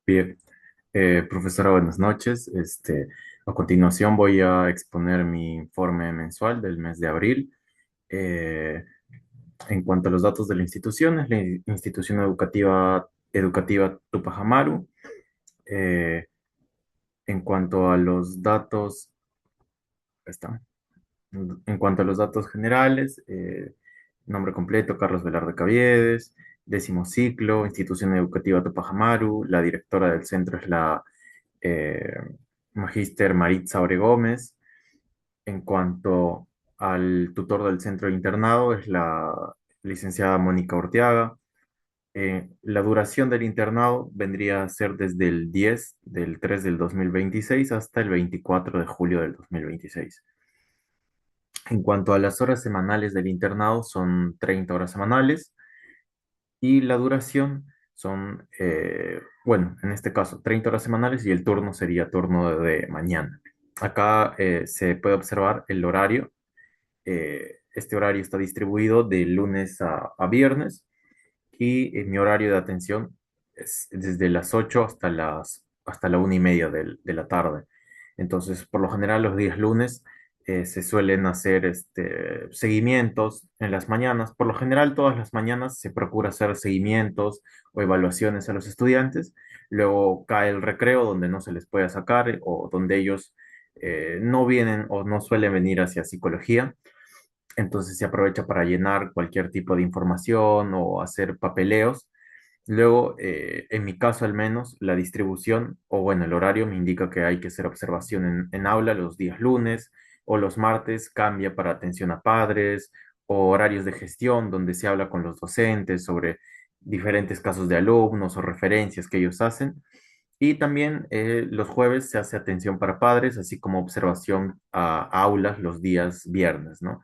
Bien, profesora, buenas noches. A continuación voy a exponer mi informe mensual del mes de abril. Eh, en cuanto a los datos de la institución, es la institución educativa Tupac Amaru. Eh, en cuanto a los datos, está. En cuanto a los datos generales, nombre completo, Carlos Velarde Caviedes, décimo ciclo, institución educativa Tupac Amaru. La directora del centro es la eh, Magíster Maritza Ore Gómez. En cuanto al tutor del centro de internado, es la licenciada Mónica Orteaga. La duración del internado vendría a ser desde el 10 del 3 del 2026 hasta el 24 de julio del 2026. En cuanto a las horas semanales del internado, son 30 horas semanales y la duración son, bueno, en este caso, 30 horas semanales y el turno sería turno de mañana. Acá se puede observar el horario. Este horario está distribuido de lunes a viernes y mi horario de atención es desde las 8 hasta la 1:30 de la tarde. Entonces, por lo general, los días lunes se suelen hacer seguimientos en las mañanas. Por lo general, todas las mañanas se procura hacer seguimientos o evaluaciones a los estudiantes. Luego cae el recreo donde no se les puede sacar o donde ellos no vienen o no suelen venir hacia psicología. Entonces se aprovecha para llenar cualquier tipo de información o hacer papeleos. Luego, en mi caso al menos, la distribución o bueno, el horario me indica que hay que hacer observación en aula los días lunes o los martes cambia para atención a padres o horarios de gestión donde se habla con los docentes sobre diferentes casos de alumnos o referencias que ellos hacen. Y también los jueves se hace atención para padres, así como observación a aulas los días viernes, ¿no?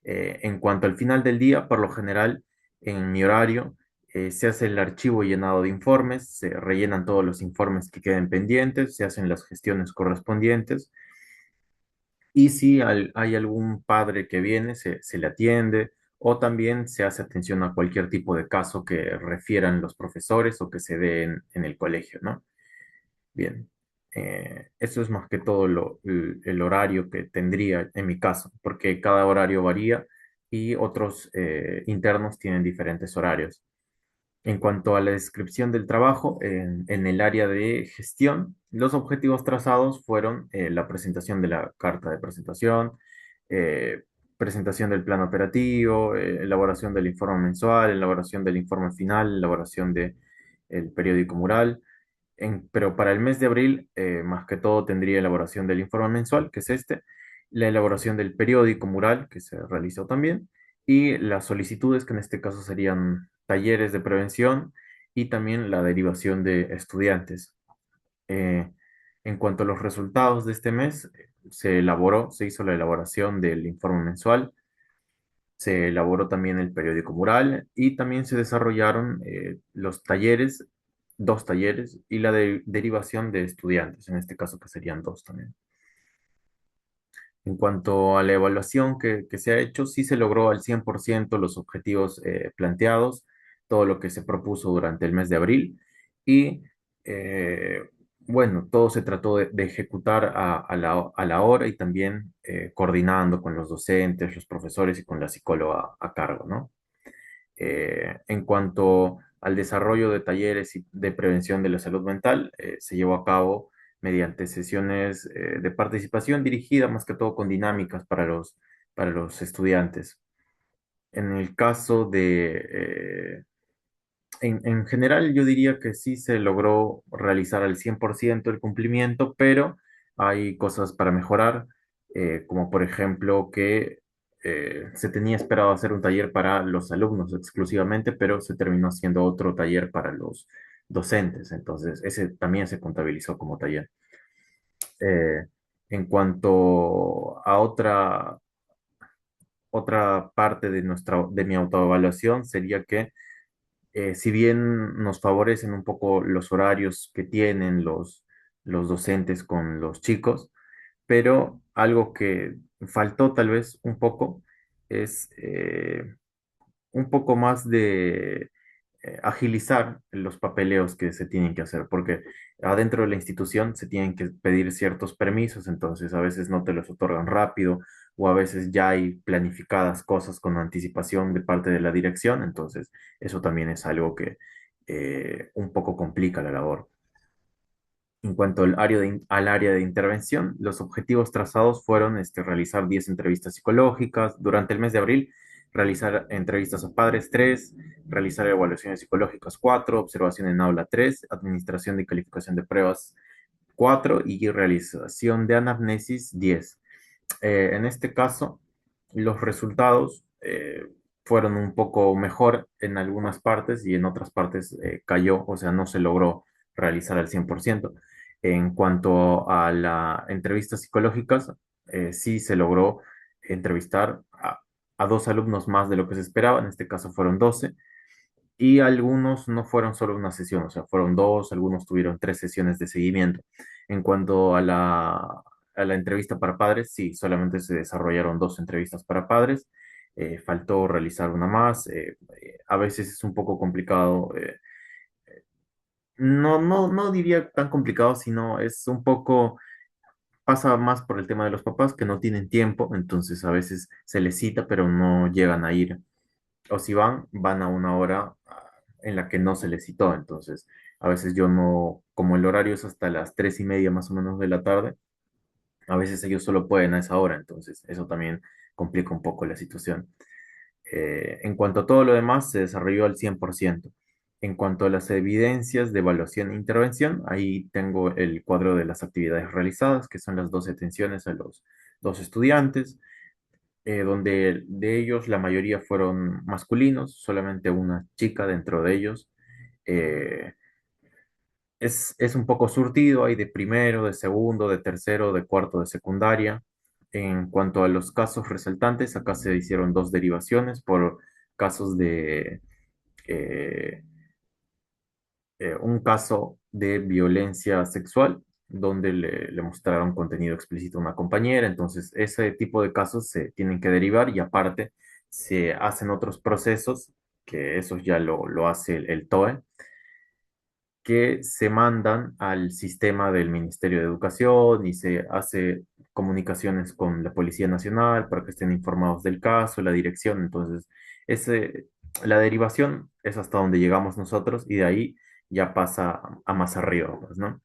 En cuanto al final del día, por lo general, en mi horario, se hace el archivo llenado de informes, se rellenan todos los informes que queden pendientes, se hacen las gestiones correspondientes y si hay algún padre que viene, se le atiende o también se hace atención a cualquier tipo de caso que refieran los profesores o que se dé en el colegio, ¿no? Bien, eso es más que todo el horario que tendría en mi caso, porque cada horario varía y otros internos tienen diferentes horarios. En cuanto a la descripción del trabajo, en el área de gestión, los objetivos trazados fueron la presentación de la carta de presentación, eh, presentación del plan operativo, elaboración del informe mensual, elaboración del informe final, elaboración del periódico mural. Pero para el mes de abril, más que todo, tendría elaboración del informe mensual, que es la elaboración del periódico mural, que se realizó también, y las solicitudes, que en este caso serían talleres de prevención y también la derivación de estudiantes. Eh, en cuanto a los resultados de este mes, se hizo la elaboración del informe mensual, se elaboró también el periódico mural y también se desarrollaron los talleres, dos talleres y la derivación de estudiantes, en este caso que serían dos también. En cuanto a la evaluación que se ha hecho, sí se logró al 100% los objetivos planteados, todo lo que se propuso durante el mes de abril y bueno, todo se trató de ejecutar a la hora y también coordinando con los docentes, los profesores y con la psicóloga a cargo, ¿no? En cuanto al desarrollo de talleres de prevención de la salud mental, se llevó a cabo mediante sesiones de participación dirigida más que todo con dinámicas para los estudiantes. En el caso en general yo diría que sí se logró realizar al 100% el cumplimiento, pero hay cosas para mejorar, como por ejemplo que se tenía esperado hacer un taller para los alumnos exclusivamente, pero se terminó haciendo otro taller para los docentes, entonces ese también se contabilizó como taller. Eh, en cuanto a otra parte de mi autoevaluación sería que si bien nos favorecen un poco los horarios que tienen los docentes con los chicos, pero algo que faltó tal vez un poco es un poco más agilizar los papeleos que se tienen que hacer, porque adentro de la institución se tienen que pedir ciertos permisos, entonces a veces no te los otorgan rápido o a veces ya hay planificadas cosas con anticipación de parte de la dirección, entonces eso también es algo que un poco complica la labor. En cuanto al área de intervención, los objetivos trazados fueron realizar 10 entrevistas psicológicas durante el mes de abril, realizar entrevistas a padres 3, realizar evaluaciones psicológicas 4, observación en aula 3, administración y calificación de pruebas 4 y realización de anamnesis 10. En este caso, los resultados fueron un poco mejor en algunas partes y en otras partes cayó, o sea, no se logró realizar al 100%. En cuanto a las entrevistas psicológicas, sí se logró entrevistar a dos alumnos más de lo que se esperaba, en este caso fueron 12 y algunos no fueron solo una sesión, o sea, fueron dos, algunos tuvieron tres sesiones de seguimiento. En cuanto a la entrevista para padres, sí, solamente se desarrollaron dos entrevistas para padres, faltó realizar una más, a veces es un poco complicado, no diría tan complicado, sino es un poco, pasa más por el tema de los papás que no tienen tiempo, entonces a veces se les cita, pero no llegan a ir o si van, van a una hora en la que no se les citó. Entonces, a veces yo no, como el horario es hasta las 3:30 más o menos de la tarde, a veces ellos solo pueden a esa hora. Entonces, eso también complica un poco la situación. En cuanto a todo lo demás, se desarrolló al 100%. En cuanto a las evidencias de evaluación e intervención, ahí tengo el cuadro de las actividades realizadas, que son las 12 atenciones a los dos estudiantes, donde de ellos la mayoría fueron masculinos, solamente una chica dentro de ellos. Eh, es un poco surtido, hay de primero, de segundo, de tercero, de cuarto, de secundaria. En cuanto a los casos resaltantes, acá se hicieron dos derivaciones por casos de eh, un caso de violencia sexual donde le mostraron contenido explícito a una compañera. Entonces, ese tipo de casos se tienen que derivar y aparte se hacen otros procesos, que eso ya lo hace el TOE, que se mandan al sistema del Ministerio de Educación y se hace comunicaciones con la Policía Nacional para que estén informados del caso, la dirección. Entonces, ese, la derivación es hasta donde llegamos nosotros y de ahí ya pasa a más arriba, pues, ¿no?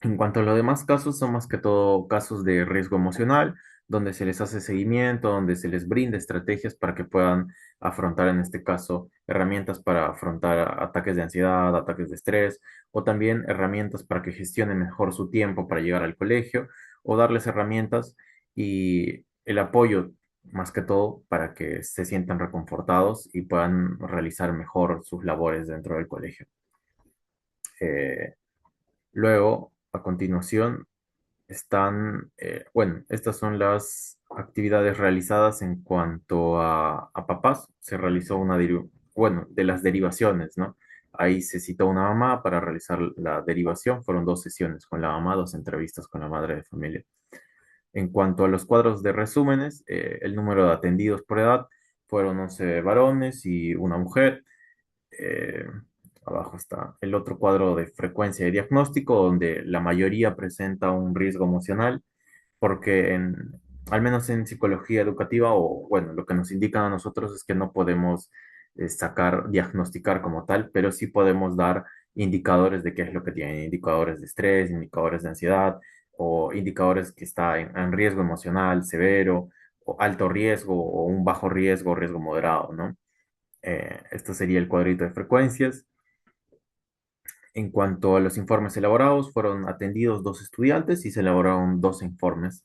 En cuanto a los demás casos, son más que todo casos de riesgo emocional, donde se les hace seguimiento, donde se les brinda estrategias para que puedan afrontar, en este caso, herramientas para afrontar ataques de ansiedad, ataques de estrés, o también herramientas para que gestionen mejor su tiempo para llegar al colegio, o darles herramientas y el apoyo, más que todo, para que se sientan reconfortados y puedan realizar mejor sus labores dentro del colegio. Eh, Luego, a continuación, bueno, estas son las actividades realizadas en cuanto a papás. Se realizó bueno, de las derivaciones, ¿no? Ahí se citó una mamá para realizar la derivación. Fueron dos sesiones con la mamá, dos entrevistas con la madre de familia. En cuanto a los cuadros de resúmenes, el número de atendidos por edad fueron 11 varones y una mujer. Eh, Abajo está el otro cuadro de frecuencia de diagnóstico, donde la mayoría presenta un riesgo emocional, porque al menos en psicología educativa, o bueno, lo que nos indican a nosotros es que no podemos diagnosticar como tal, pero sí podemos dar indicadores de qué es lo que tienen, indicadores de estrés, indicadores de ansiedad, o indicadores que está en riesgo emocional severo, o alto riesgo, o un bajo riesgo, riesgo moderado, ¿no? Esto sería el cuadrito de frecuencias. En cuanto a los informes elaborados, fueron atendidos dos estudiantes y se elaboraron dos informes.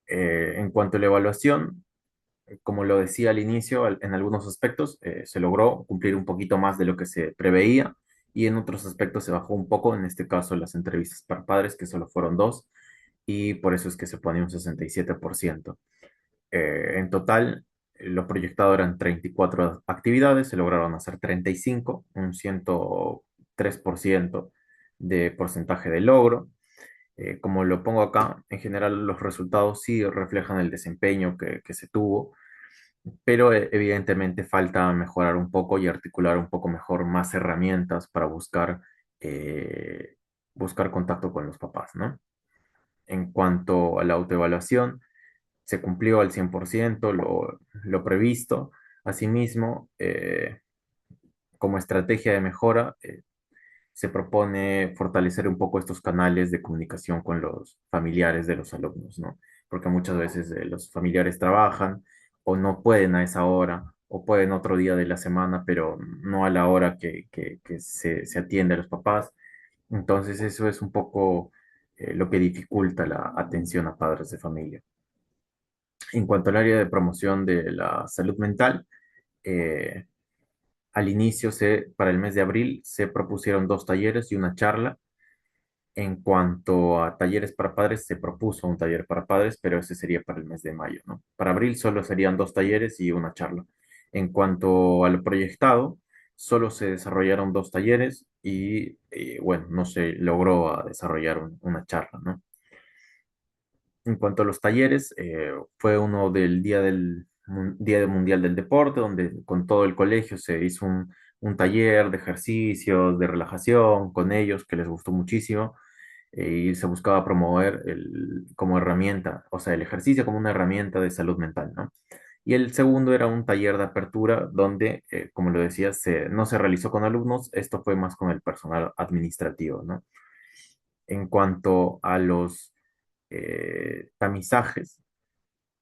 En cuanto a la evaluación, como lo decía al inicio, en algunos aspectos se logró cumplir un poquito más de lo que se preveía y en otros aspectos se bajó un poco, en este caso las entrevistas para padres, que solo fueron dos, y por eso es que se pone un 67%. En total, lo proyectado eran 34 actividades, se lograron hacer 35, un 103% de porcentaje de logro. Como lo pongo acá, en general los resultados sí reflejan el desempeño que se tuvo. pero evidentemente falta mejorar un poco y articular un poco mejor más herramientas para eh, buscar contacto con los papás, ¿no? En cuanto a la autoevaluación, se cumplió al 100% lo previsto. Asimismo, como estrategia de mejora, se propone fortalecer un poco estos canales de comunicación con los familiares de los alumnos, ¿no? Porque muchas veces los familiares trabajan o no pueden a esa hora o pueden otro día de la semana, pero no a la hora que se atiende a los papás. Entonces eso es un poco lo que dificulta la atención a padres de familia. En cuanto al área de promoción de la salud mental, eh, al inicio, para el mes de abril, se propusieron dos talleres y una charla. En cuanto a talleres para padres, se propuso un taller para padres, pero ese sería para el mes de mayo, ¿no? Para abril solo serían dos talleres y una charla. En cuanto a lo proyectado, solo se desarrollaron dos talleres y, bueno, no se logró desarrollar una charla, ¿no? En cuanto a los talleres, fue uno del Día Mundial del Deporte, donde con todo el colegio se hizo un taller de ejercicios, de relajación con ellos, que les gustó muchísimo, y se buscaba promover como herramienta, o sea, el ejercicio como una herramienta de salud mental, ¿no? Y el segundo era un taller de apertura donde, como lo decía, no se realizó con alumnos, esto fue más con el personal administrativo, ¿no? En cuanto a los tamizajes,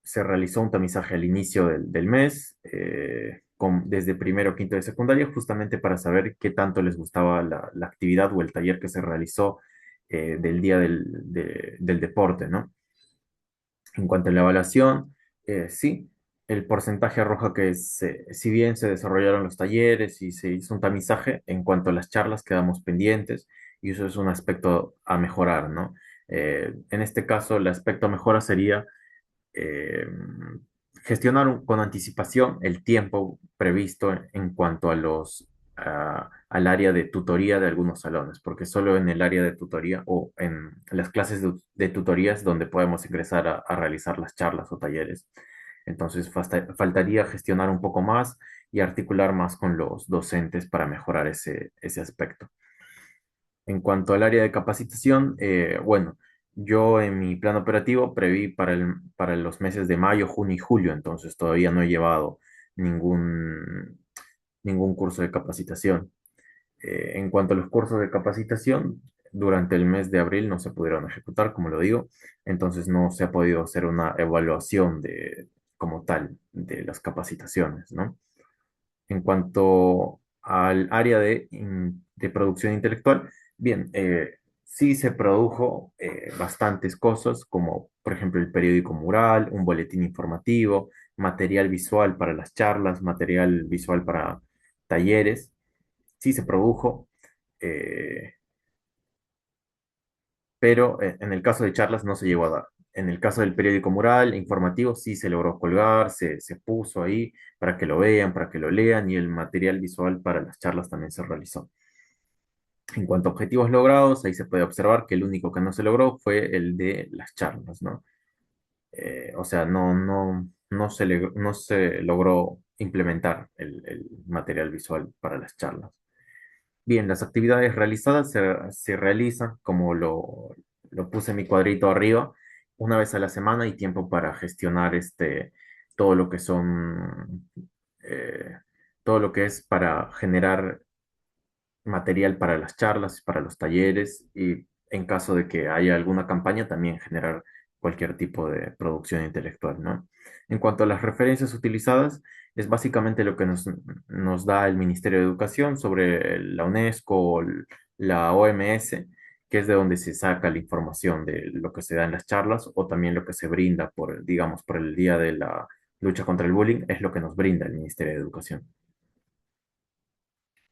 se realizó un tamizaje al inicio del mes, desde primero o quinto de secundaria, justamente para saber qué tanto les gustaba la actividad o el taller que se realizó del día del deporte, ¿no? En cuanto a la evaluación, sí, el porcentaje arroja que si bien se desarrollaron los talleres y se hizo un tamizaje, en cuanto a las charlas quedamos pendientes y eso es un aspecto a mejorar, ¿no? En este caso, el aspecto a mejora sería eh, gestionar con anticipación el tiempo previsto en cuanto a al área de tutoría de algunos salones, porque solo en el área de tutoría o en las clases de tutorías donde podemos ingresar a realizar las charlas o talleres. Entonces, faltaría gestionar un poco más y articular más con los docentes para mejorar ese aspecto. En cuanto al área de capacitación, bueno, yo en mi plan operativo preví para los meses de mayo, junio y julio, entonces todavía no he llevado ningún, ningún curso de capacitación. En cuanto a los cursos de capacitación, durante el mes de abril no se pudieron ejecutar, como lo digo, entonces no se ha podido hacer una evaluación como tal de las capacitaciones, ¿no? En cuanto al área de producción intelectual, bien, sí se produjo bastantes cosas, como por ejemplo el periódico mural, un boletín informativo, material visual para las charlas, material visual para talleres, sí se produjo. eh, pero en el caso de charlas no se llegó a dar. En el caso del periódico mural informativo sí se logró colgar, se puso ahí para que lo vean, para que lo lean y el material visual para las charlas también se realizó. En cuanto a objetivos logrados, ahí se puede observar que el único que no se logró fue el de las charlas, ¿no? O sea, no se logró implementar el material visual para las charlas. Bien, las actividades realizadas se realizan, como lo puse en mi cuadrito arriba, una vez a la semana y tiempo para gestionar todo lo que son, eh, todo lo que es para generar material para las charlas, para los talleres y en caso de que haya alguna campaña, también generar cualquier tipo de producción intelectual, ¿no? En cuanto a las referencias utilizadas, es básicamente lo que nos da el Ministerio de Educación sobre la UNESCO o la OMS, que es de donde se saca la información de lo que se da en las charlas o también lo que se brinda digamos, por el Día de la Lucha contra el Bullying, es lo que nos brinda el Ministerio de Educación.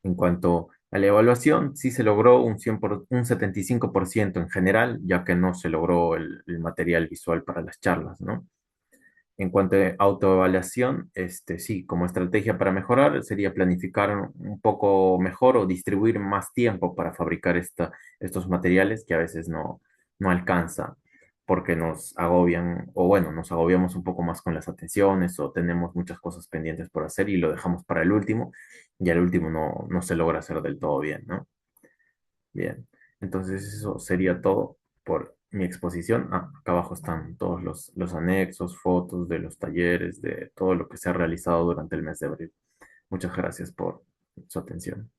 En cuanto a la evaluación, sí se logró un 75% en general, ya que no se logró el material visual para las charlas, ¿no? En cuanto a autoevaluación, sí, como estrategia para mejorar sería planificar un poco mejor o distribuir más tiempo para fabricar estos materiales que a veces no alcanza. porque nos agobian, o bueno, nos agobiamos un poco más con las atenciones o tenemos muchas cosas pendientes por hacer y lo dejamos para el último y al último no se logra hacer del todo bien, ¿no? Bien, entonces eso sería todo por mi exposición. Ah, acá abajo están todos los anexos, fotos de los talleres, de todo lo que se ha realizado durante el mes de abril. Muchas gracias por su atención.